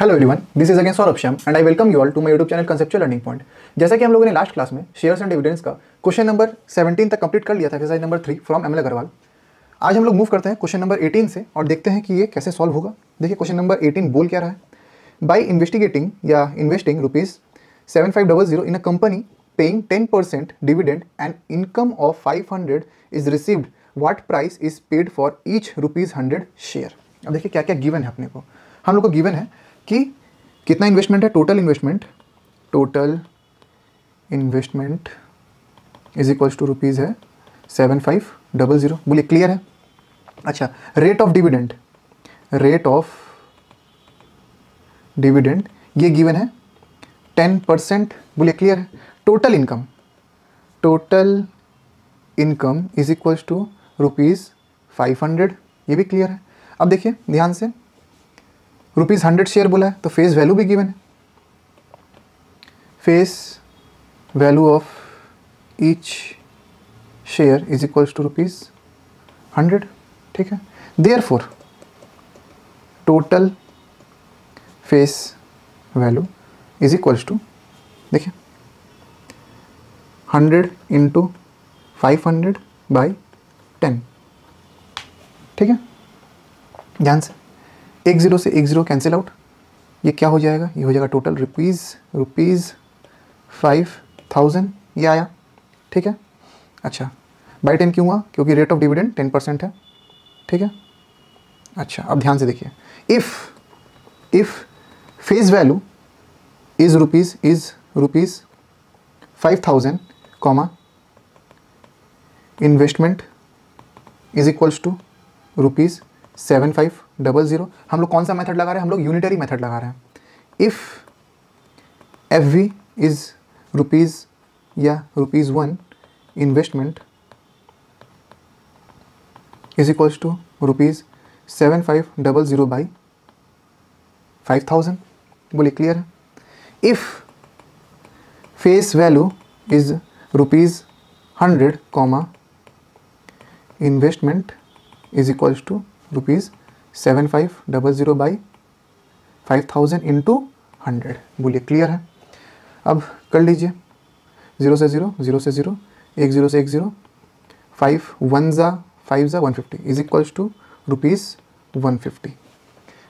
Hello everyone, this is again Saurabh Shyam and I welcome you all to my YouTube channel conceptual learning point. जैसा कि हम लोगों ने last class में shares and dividends का question number 17 तक कंप्लीट कर लिया था, exercise number 3 from ML Agarwal. आज हम लोग मूव करते हैं क्वेश्चन नंबर 18 से और देखते हैं कि ये कैसे सॉल्व होगा। देखिए क्वेश्चन नंबर 18 बोल क्या रहा है। बाई इन्वेस्टिगेटिंग या investing ₹7500 in a company paying 10% dividend and income of 500 is received, what price is paid for each ₹100 share. अब देखिए क्या क्या गिवन है अपने को। हम लोग को गिवन है कि कितना इन्वेस्टमेंट है, total investment is equals to rupees है 7500। बोलिए क्लियर है। अच्छा, रेट ऑफ डिविडेंड ये गिवन है 10%। बोलिए क्लियर है। Total income is equals to ₹500, ये भी क्लियर है। अब देखिए ध्यान से, ₹100 शेयर बोला है तो फेस वैल्यू भी गिवन है। Face value of each share is equals to ₹100, ठीक है। Therefore total face value is equals to, देखिए 100 इंटू 500/10, ठीक है। ध्यान से, एक जीरो से एक जीरो कैंसिल आउट, ये क्या हो जाएगा, ये हो जाएगा टोटल ₹5000, ये आया, ठीक है। अच्छा, बाई 10 क्यों हुआ, क्योंकि रेट ऑफ डिविडेंड 10% है, ठीक है। अच्छा, अब ध्यान से देखिए, if face value is ₹5000 comma investment is equals to ₹7500। हम लोग कौन सा मेथड लगा रहे हैं, हम लोग यूनिटरी मेथड लगा रहे हैं। If F V is rupees या ₹1, इन्वेस्टमेंट इज इक्वल्स टू ₹7500/5000। बोलिए क्लियर है। If face value is ₹100 comma investment is equals to ₹7500/5000 into 100। बोलिए क्लियर है। अब कर लीजिए, 0 से 0, 0 से 0, 1 0 से 1 0, 5 1 ज़ा 5 ज़ा 150 इज इक्वल्स टू ₹150।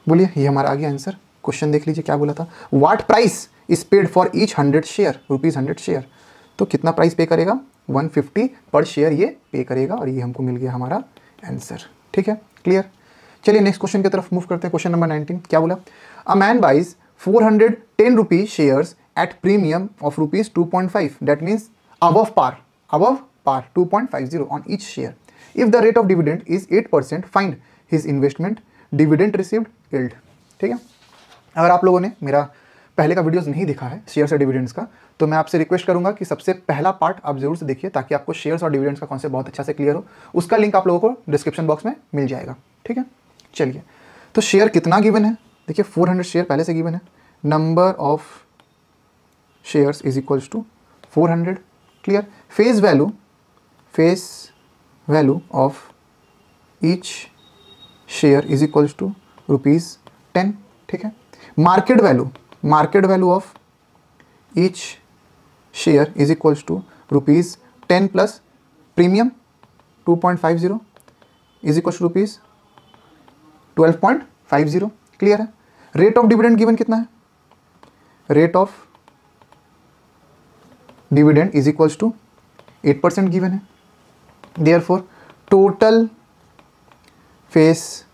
बोलिए ये हमारा आ गया आंसर। क्वेश्चन देख लीजिए क्या बोला था, what price is paid for each 100 share, ₹100 share. तो कितना प्राइस पे करेगा, 150 पर शेयर ये पे करेगा, और ये हमको मिल गया हमारा आंसर, ठीक है। क्लियर। चलिए नेक्स्ट क्वेश्चन की तरफ मूव करते हैं। क्वेश्चन नंबर 19 क्या बोला, a man buys 410 rupees shares at premium of ₹2.5, that means above par 2.50 on each share. If the rate of dividend is 8%, find his investment, dividend received, yield. ठीक है। अगर आप लोगों ने मेरा पहले का वीडियोस नहीं देखा है शेयर्स और डिविडेंड्स का, तो मैं आपसे रिक्वेस्ट करूंगा कि सबसे पहला पार्ट आप जरूर से देखिए, ताकि आपको शेयर्स और डिविडेंड्स का कॉन्सेप्ट बहुत अच्छा से क्लियर हो। उसका लिंक आप लोगों को डिस्क्रिप्शन बॉक्स में मिल जाएगा, ठीक है। चलिए, तो शेयर कितना गिवन है, देखिए 400 शेयर पहले से गिवन है। Number of shares is equals to 400, clear. Face value of each share is equals to ₹10, ठीक है। Market value of each share is equals to ₹10 plus premium 2.50 is equals to ₹12.50, clear है। Rate of dividend given कितना है, rate of dividend is equals to 8% given है। Therefore total face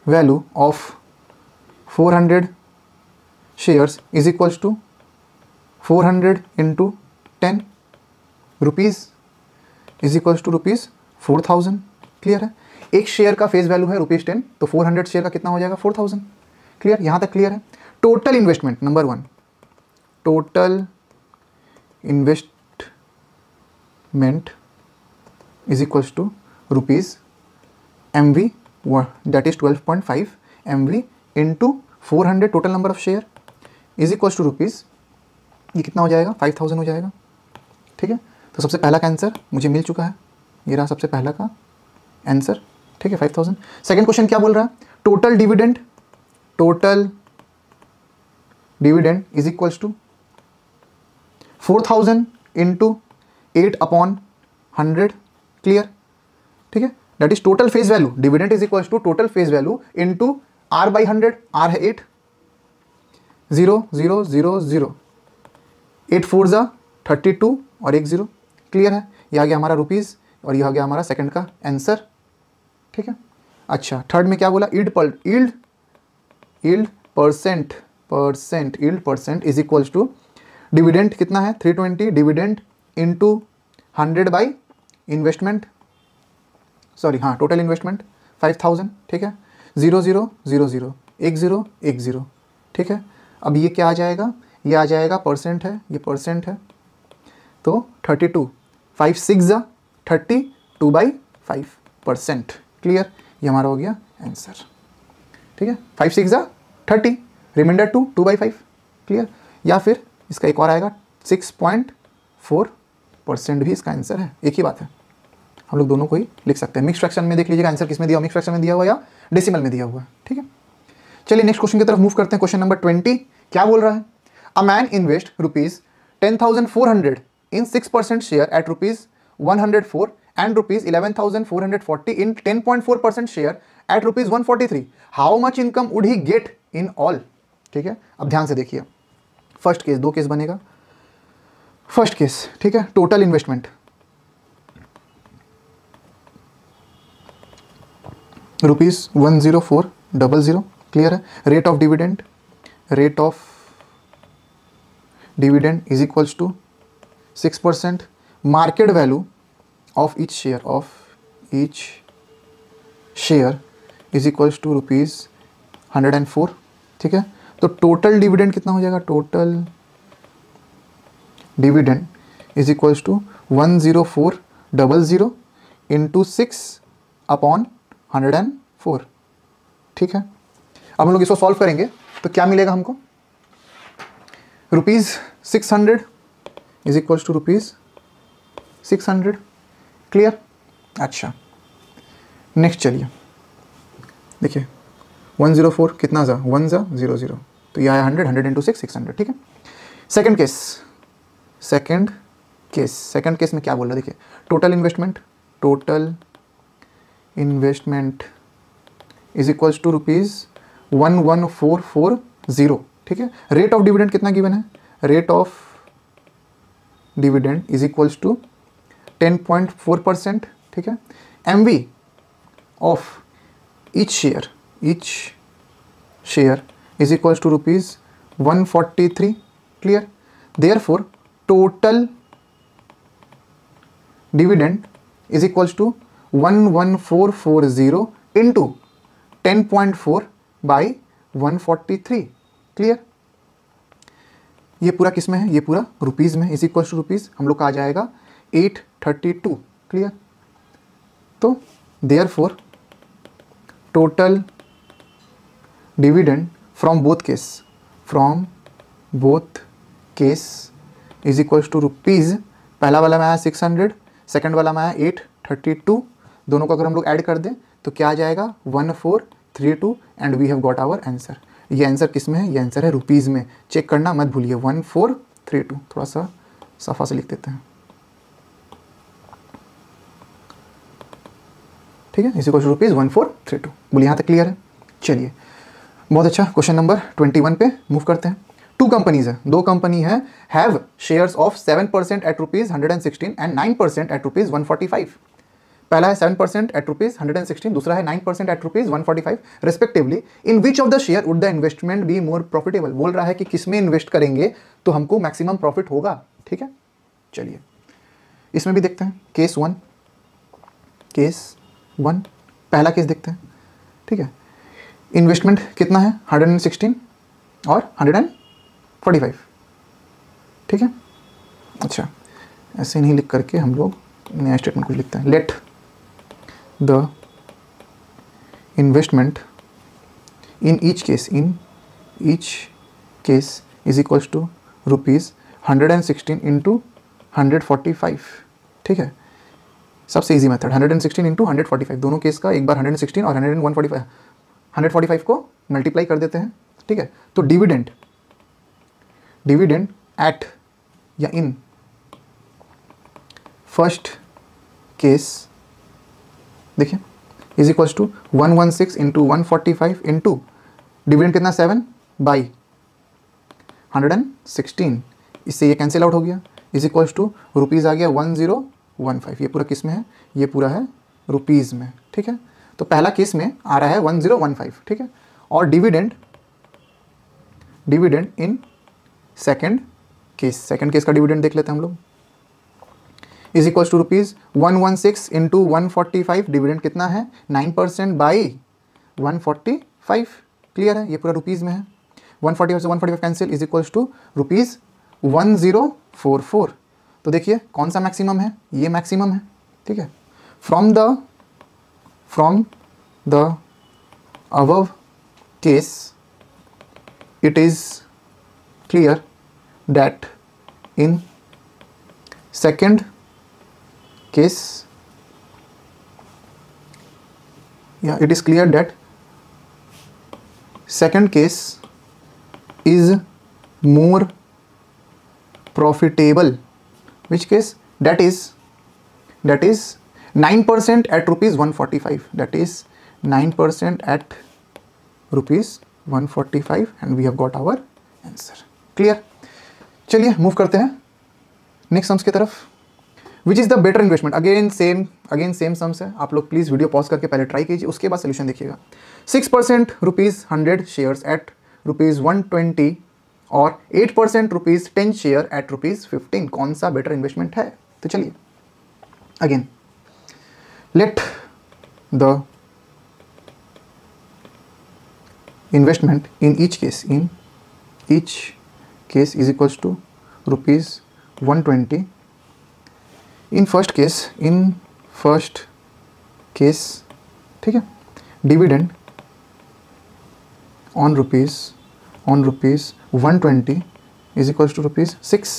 value of 400 shares is equals to 400 into 10 rupees is equals to ₹4000, clear है। एक share का face value है ₹10, तो 400 share का कितना हो जाएगा, 4000, क्लियर। यहाँ तक क्लियर है। Total investment number 1, total investment is equals to ₹MV, that is 12.5 MV into 400 total number of share is equals to rupees, ये कितना हो जाएगा, 5000 हो जाएगा, ठीक है। तो सबसे पहला का आंसर मुझे मिल चुका है, ये रहा सबसे पहला का आंसर, ठीक है, 5000। सेकंड क्वेश्चन क्या बोल रहा है, total dividend is equals to 4000 into 8/100, clear, ठीक है, that is total face value, dividend is equals to total face value into R/100, R है 8, 0 0 0 0, 8 4 जा 32 और 1 0, क्लियर है, यह आ गया हमारा रुपीज़ और यह आ गया हमारा सेकंड का आंसर, ठीक है। अच्छा, थर्ड में क्या बोला, yield percent is equals to dividend कितना है 320, dividend into 100 by investment, sorry हाँ टोटल इन्वेस्टमेंट 5000, ठीक है, 0 0 0 0, 1 0 1 0, ठीक है। अब ये क्या आ जाएगा, ये आ जाएगा परसेंट है, ये परसेंट है, तो 32, 5 6 जा 30, 2/5%, क्लियर, ये हमारा हो गया आंसर, ठीक है, 5 6 जा 30, रिमाइंडर 2/5, क्लियर, या फिर इसका एक और आएगा 6.4% भी इसका आंसर है, एक ही बात है, हम लोग दोनों को ही लिख सकते हैं। मिक्स फ्रैक्शन में देख लीजिएगा आंसर किस में दिया हुआ, मिक्स फ्रैक्शन में दिया हुआ या डेसिमल में दिया हुआ है, ठीक है। चलिए नेक्स्ट क्वेश्चन की तरफ मूव करते हैं। क्वेश्चन नंबर 20 क्या बोल रहा है, a man invest ₹10,400 in 6% share at ₹104 and ₹11,440 in 10.4% share at ₹143, how much income would he get in all, ठीक है। अब ध्यान से देखिए, फर्स्ट केस, दो केस बनेगा, फर्स्ट केस, ठीक है, टोटल इन्वेस्टमेंट ₹10400, क्लियर है, rate of dividend is equals to 6%, market value of each share is equals to ₹104, ठीक है। तो टोटल डिविडेंड कितना हो जाएगा, total dividend is equals to 10400 into 6/104, ठीक है। अब हम लोग इसको सॉल्व करेंगे तो क्या मिलेगा हमको, ₹600 इज इक्वल्स टू ₹600, क्लियर। अच्छा नेक्स्ट चलिए देखिए, 104 कितना जा 1 जा 0 0, तो यह आया 100 इंटू 600, ठीक है। सेकंड केस में क्या बोल रहा है, देखिए, total investment is equals to ₹11440, ठीक है। रेट ऑफ डिविडेंड कितना गिवन है, rate of dividend is equals to 10.4%, ठीक है। MV of each share is equals to ₹143, clear, therefore total dividend is equals to 11440 into 10.4 by 143, clear. ये पूरा किस में है, ये पूरा रुपीज़ में, इज इक्वल्स टू रुपीज़ हम लोग का आ जाएगा 832, क्लियर। तो therefore total dividend from both case is equals to rupees, पहला वाला में आया 600, सेकंड वाला में आया 832, दोनों को अगर हम लोग ऐड कर दें तो क्या आ जाएगा 1432 and we have got our answer. ये आंसर किस में है, ये आंसर है रुपीज़ में, चेक करना मत भूलिए, 1432, थोड़ा सा सफा से लिख देते हैं, ठीक है, इसी को ₹1432, बोलिए यहाँ तक क्लियर है। चलिए बहुत अच्छा, क्वेश्चन नंबर 21 पे मूव करते हैं। टू कंपनीज है, दो कंपनी है, have shares of 7% at ₹116 and 9% at ₹145, पहला है 7% एट ₹116, दूसरा है 9% at ₹145 respectively, in which of the share would the investment be more profitable, बोल रहा है कि किस में इन्वेस्ट करेंगे तो हमको मैक्सिमम प्रॉफिट होगा, ठीक है। चलिए इसमें भी देखते हैं, केस वन पहला केस देखते हैं, ठीक है। इन्वेस्टमेंट कितना है 116 और 145, ठीक है। अच्छा ऐसे नहीं लिख करके हम लोग नया स्टेटमेंट कुछ लिखते हैं, let the investment in each case is equals to ₹116 into 145, ठीक है। सबसे इजी मेथड 116 इंटू 145, दोनों केस का एक बार 116 और 145 को मल्टीप्लाई कर देते हैं, ठीक है। तो डिविडेंड डिविडेंड एट या इन फर्स्ट केस देखिए is equals to 116 into 145 into dividend कितना 7 बाई 116, इससे ये कैंसिल आउट हो गया, इज इक्वल्स टू रुपीज़ आ गया 1015। ये पूरा किस में है, ये पूरा है रुपीज़ में, ठीक है। तो पहला केस में आ रहा है 1015, ठीक है। और डिविडेंड इन सेकंड केस का डिविडेंड देख लेते हैं हम लोग, is equals to rupees 116 into 145, dividend कितना है 9% बाई 145, क्लियर है, ये पूरा रुपीज़ में है। 145 से 145 cancel, is equals to rupees 1044। तो देखिए कौन सा मैक्सिमम है, ये मैक्सिमम है, ठीक है। From the above case it is clear that in second case, it is clear that second case is more profitable. Which case? That is 9% at rupees 145, that is 9% at rupees 145 and we have got our answer. Clear? चलिए move करते हैं next sums की तरफ। Which is the better investment, again same sums है। आप लोग please video pause करके पहले ट्राई कीजिए, उसके बाद सोल्यूशन देखिएगा। 6% रुपीज़ 100 शेयर्स एट रुपीज़ 120 और 8% रुपीज़ 10 शेयर एट रुपीज़ 15, कौन सा बेटर इन्वेस्टमेंट है? तो चलिए again let the investment in each case is equals to rupees 120 in first case, ठीक है। Dividend on rupees 120 is equals to rupees 6,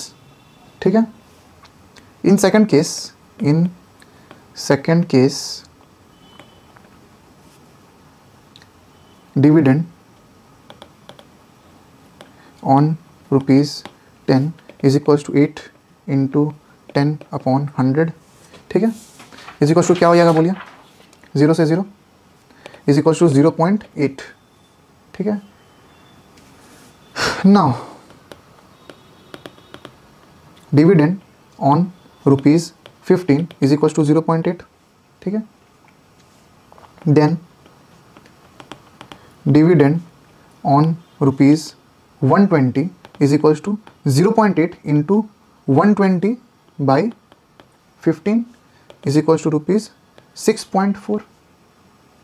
ठीक है। in second case dividend on rupees 10 is equals to 8 into 10 upon 100, ठीक है। Is equals to क्या हो जाएगा बोलिए, 0 से 0 इज इक्वल्स टू 0.8, ठीक है। Now dividend on rupees 15 is equals to 0.8, ठीक है। Then dividend on rupees 120 is equals to 0.8 into 120 by 15 is equals to rupees 6.4,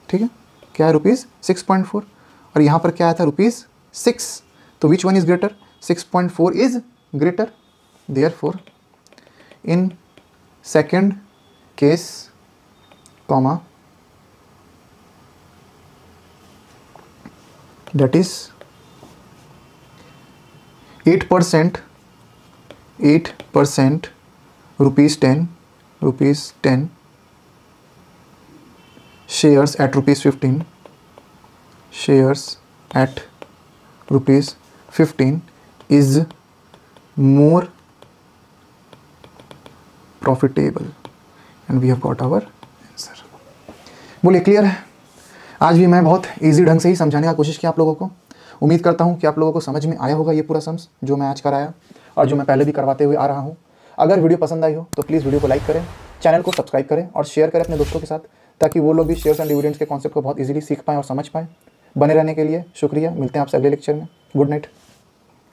ठीक है। क्या है रुपीज़ 6.4 और यहाँ पर क्या आया था रुपीज़ 6, तो which one is greater, 6.4 is greater, therefore in second case comma that is 8% rupees 10 shares at rupees 15 is more profitable and we have got our answer। बोलिए क्लियर है? आज भी मैं बहुत इजी ढंग से ही समझाने का कोशिश किया आप लोगों को। उम्मीद करता हूँ कि आप लोगों को समझ में आया होगा ये पूरा सम्स जो मैं आज कराया और जो मैं पहले भी करवाते हुए आ रहा हूँ। अगर वीडियो पसंद आई हो तो प्लीज़ वीडियो को लाइक करें, चैनल को सब्सक्राइब करें और शेयर करें अपने दोस्तों के साथ, ताकि वो लोग भी शेयर्स एंड डिविडेंड्स के कॉन्सेप्ट को बहुत इजीली सीख पाएँ और समझ पाएँ। बने रहने के लिए शुक्रिया, मिलते हैं आपसे अगले लेक्चर में। Good night.